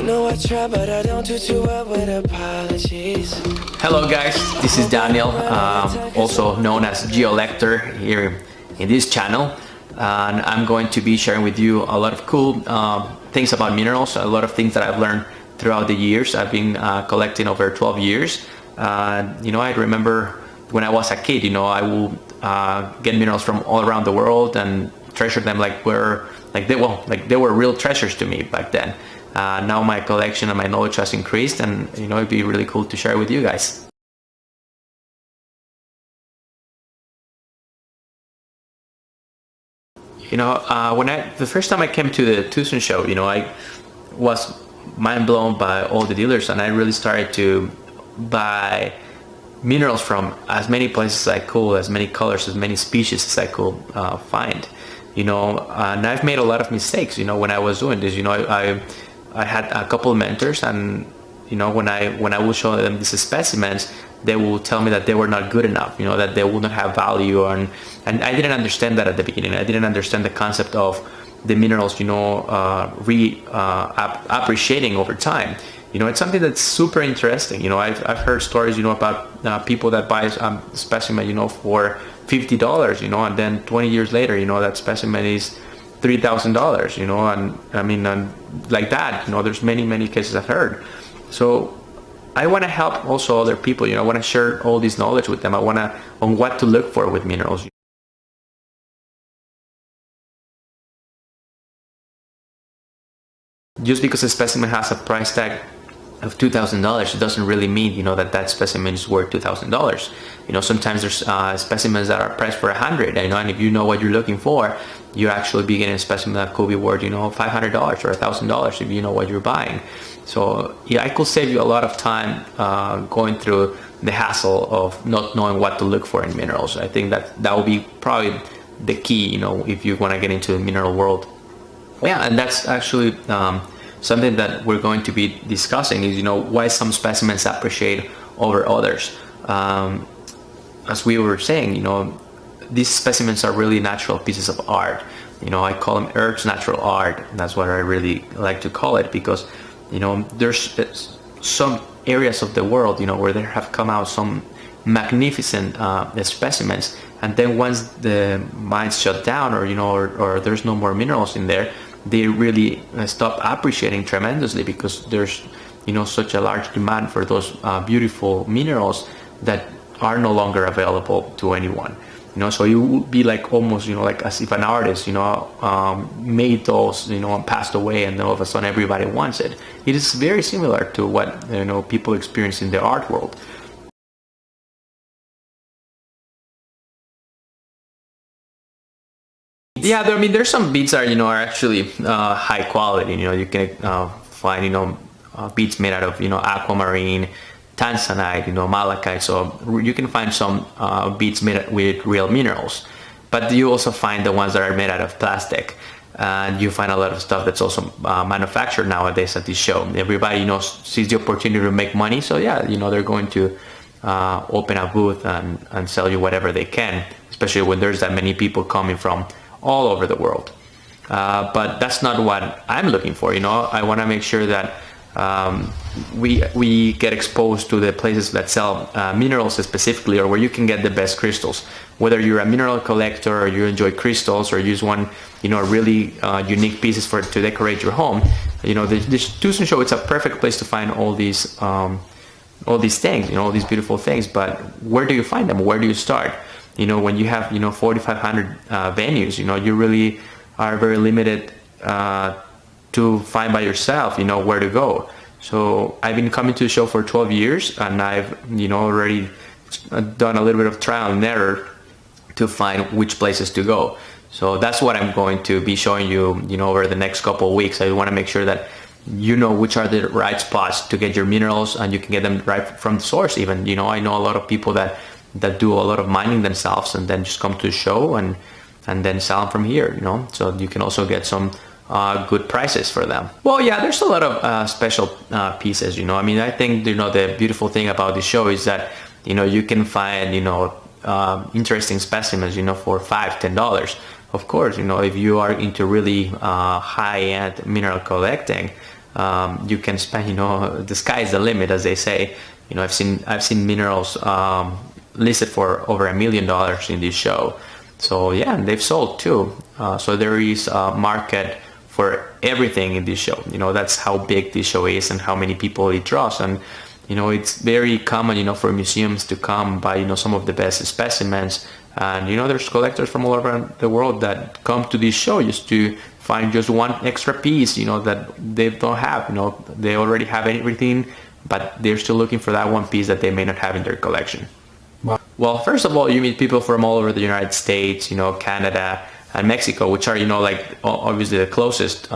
know I try, but I don't do too well with apologies. Hello guys, this is Daniel, also known as Geollector here in this channel, and I'm going to be sharing with you a lot of cool things about minerals, a lot of things that I've learned throughout the years. I've been collecting over 12 years. I remember when I was a kid, I will get minerals from all around the world and treasure them like they were real treasures to me back then. Now my collection and my knowledge has increased, and it'd be really cool to share with you guys. The first time I came to the Tucson show, I was mind blown by all the dealers, and I really started to buy minerals from as many places as I could, as many colors, as many species as I could find. And I've made a lot of mistakes, when I was doing this. I had a couple of mentors, and when I would show them these specimens, they will tell me that they were not good enough, that they would not have value, and I didn't understand that at the beginning. I didn't understand the concept of the minerals, appreciating over time. It's something that's super interesting. I've heard stories, about people that buy a specimen, for $50, and then 20 years later, that specimen is $3,000, and I mean, and like that, there's many cases I've heard. So I want to help also other people. I want to share all this knowledge with them. I want to on what to look for with minerals. Just because a specimen has a price tag of $2,000, it doesn't really mean that specimen is worth $2,000. Sometimes there's specimens that are priced for $100, and if you know what you're looking for, you actually be getting a specimen that could be worth $500 or $1,000 if you know what you're buying. So yeah, I could save you a lot of time going through the hassle of not knowing what to look for in minerals. I think that will be probably the key, if you want to get into the mineral world. Yeah, and that's actually something that we're going to be discussing is, why some specimens appreciate over others. As we were saying, these specimens are really natural pieces of art. I call them Earth's natural art. That's what I really like to call it, because, there's some areas of the world, where there have come out some magnificent specimens, and then once the mines shut down, or there's no more minerals in there, they really stop appreciating tremendously, because there's such a large demand for those beautiful minerals that are no longer available to anyone. So you would be like almost like as if an artist made those and passed away, and then all of a sudden everybody wants it. It is very similar to what people experience in the art world. Yeah, there's some beads that are actually high quality. You can find beads made out of aquamarine, tanzanite, malachite. So you can find some beads made with real minerals, but you also find the ones that are made out of plastic, and you find a lot of stuff that's also manufactured nowadays at this show. Everybody sees the opportunity to make money, so yeah, they're going to open a booth and sell you whatever they can, especially when there's that many people coming from all over the world. But that's not what I'm looking for. I want to make sure that we get exposed to the places that sell minerals specifically, or where you can get the best crystals. Whether you're a mineral collector, or you enjoy crystals, or you just want really unique pieces to decorate your home, this Tucson show, it's a perfect place to find all these things, all these beautiful things. But where do you find them? Where do you start? When you have 4,500 venues, you really are very limited to find by yourself where to go. So I've been coming to the show for 12 years, and I've already done a little bit of trial and error to find which places to go. So that's what I'm going to be showing you over the next couple of weeks. I want to make sure that which are the right spots to get your minerals, and you can get them right from the source even. I know a lot of people that do a lot of mining themselves, and then just come to the show and then sell them from here, so you can also get some good prices for them. Well, yeah, there's a lot of special pieces. I think the beautiful thing about the show is that you can find interesting specimens for $5-10. Of course, if you are into really high-end mineral collecting, you can spend, the sky is the limit, as they say. I've seen minerals listed for over $1 million in this show. So yeah, and they've sold too. So there is a market for everything in this show. That's how big this show is and how many people it draws. And it's very common, for museums to come by, some of the best specimens. And, there's collectors from all over the world that come to this show just to find just one extra piece, that they don't have. They already have everything, but they're still looking for that one piece that they may not have in their collection. Wow. Well, first of all, you meet people from all over the United States, Canada and Mexico, which are, obviously the closest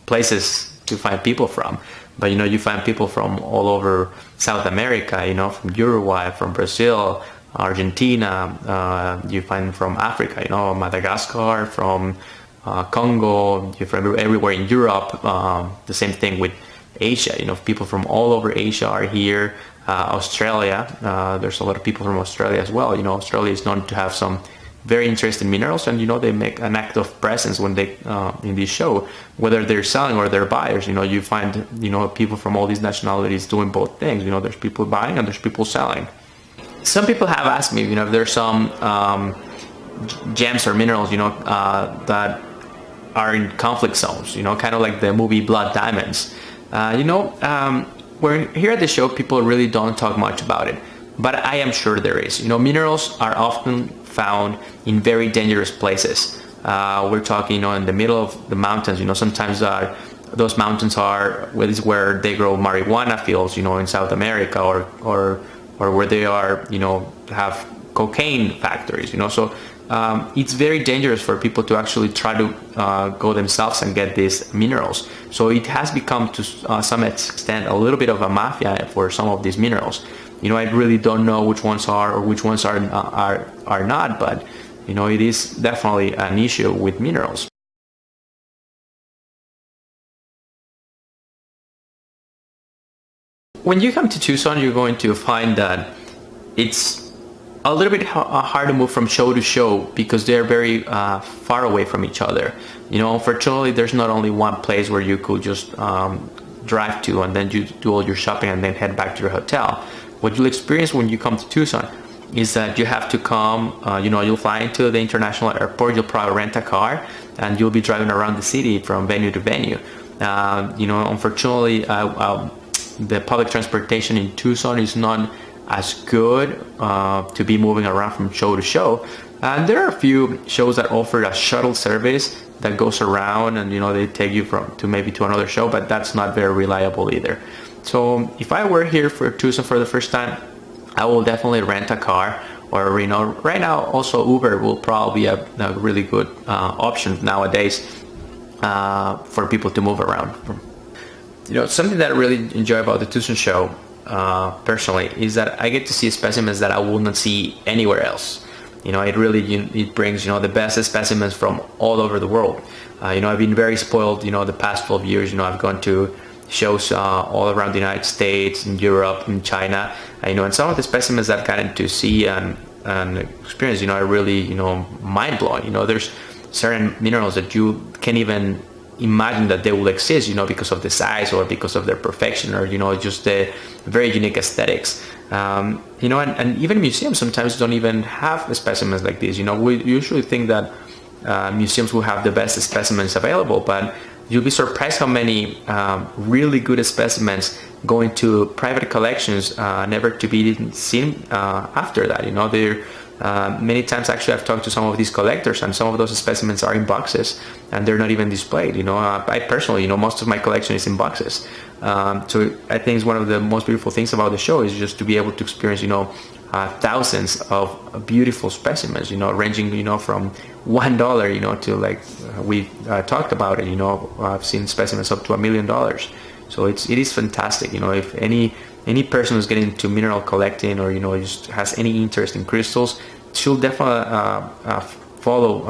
places to find people from. But, you find people from all over South America, from Uruguay, from Brazil, Argentina, you find from Africa, Madagascar, from Congo, you find everywhere in Europe. The same thing with Asia, people from all over Asia are here. Australia, there's a lot of people from Australia as well. Australia is known to have some very interesting minerals, and they make an active presence when they in this show, whether they're selling or they're buyers. You find people from all these nationalities doing both things. There's people buying and there's people selling. Some people have asked me, if there's some gems or minerals, that are in conflict zones, kind of like the movie Blood Diamonds. We're here at the show, people really don't talk much about it, but I am sure there is. Minerals are often found in very dangerous places. We're talking, in the middle of the mountains. Sometimes those mountains are where they grow marijuana fields, in South America, or where they are, have cocaine factories. So it's very dangerous for people to actually try to go themselves and get these minerals. So it has become to some extent a little bit of a mafia for some of these minerals. I really don't know which ones are or which ones are not, but it is definitely an issue with minerals. When you come to Tucson, you're going to find that it's a little bit hard to move from show to show because they're very far away from each other. Unfortunately, there's not only one place where you could just drive to and then you do all your shopping and then head back to your hotel. What you'll experience when you come to Tucson is that you have to come, you'll fly into the international airport, you'll probably rent a car, and you'll be driving around the city from venue to venue. Unfortunately, the public transportation in Tucson is not as good to be moving around from show to show. And there are a few shows that offer a shuttle service that goes around and they take you to another show, but that's not very reliable either. So if I were here for Tucson for the first time, I will definitely rent a car, or right now also Uber will probably be a really good option nowadays for people to move around. Something that I really enjoy about the Tucson show personally is that I get to see specimens that I will not see anywhere else. It brings the best specimens from all over the world. I've been very spoiled the past 12 years. I've gone to shows all around the United States, in Europe, in China. And some of the specimens I've gotten to see and experience are really mind blowing. There's certain minerals that you can't even imagine that they will exist, because of the size or because of their perfection, or just the very unique aesthetics. And even museums sometimes don't even have specimens like this. We usually think that museums will have the best specimens available, but you'll be surprised how many really good specimens go into private collections, never to be seen after that. They're many times actually I've talked to some of these collectors, and some of those specimens are in boxes and they're not even displayed. I personally, most of my collection is in boxes. So I think it's one of the most beautiful things about the show is just to be able to experience, thousands of beautiful specimens, ranging, from $1, to like we talked about it, I've seen specimens up to $1 million. So it is fantastic. If any person who's getting into mineral collecting or just has any interest in crystals, should definitely follow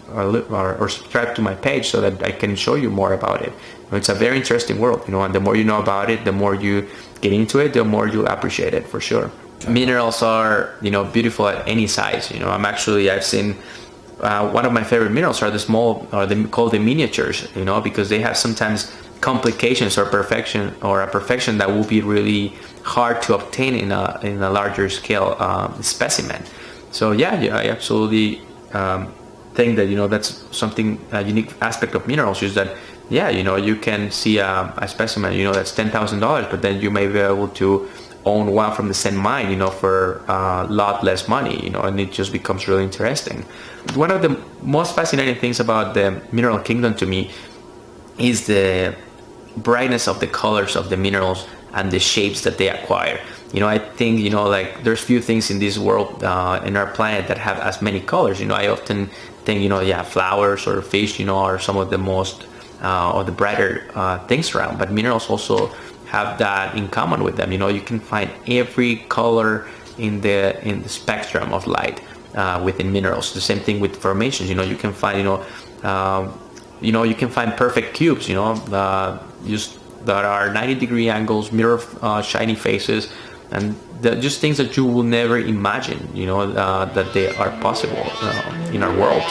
or subscribe to my page so that I can show you more about it. It's a very interesting world, and the more you know about it, the more you get into it, the more you'll appreciate it for sure. Minerals are beautiful at any size. I've seen one of my favorite minerals are the small, called the miniatures, because they have sometimes complications or perfection, or a perfection that will be really hard to obtain in a larger scale specimen. So yeah, I absolutely think that, that's something, a unique aspect of minerals, is that you can see a specimen that's $10,000, but then you may be able to own one from the same mine for a lot less money, and it just becomes really interesting. One of the most fascinating things about the mineral kingdom to me is the brightness of the colors of the minerals and the shapes that they acquire. I think like there's few things in this world, in our planet, that have as many colors. I often think flowers or fish are some of the most or the brighter things around, but minerals also have that in common with them. You can find every color in the spectrum of light within minerals. The same thing with formations. You can find you can find perfect cubes, just that are 90-degree angles, mirror shiny faces, and just things that you will never imagine, that they are possible in our world.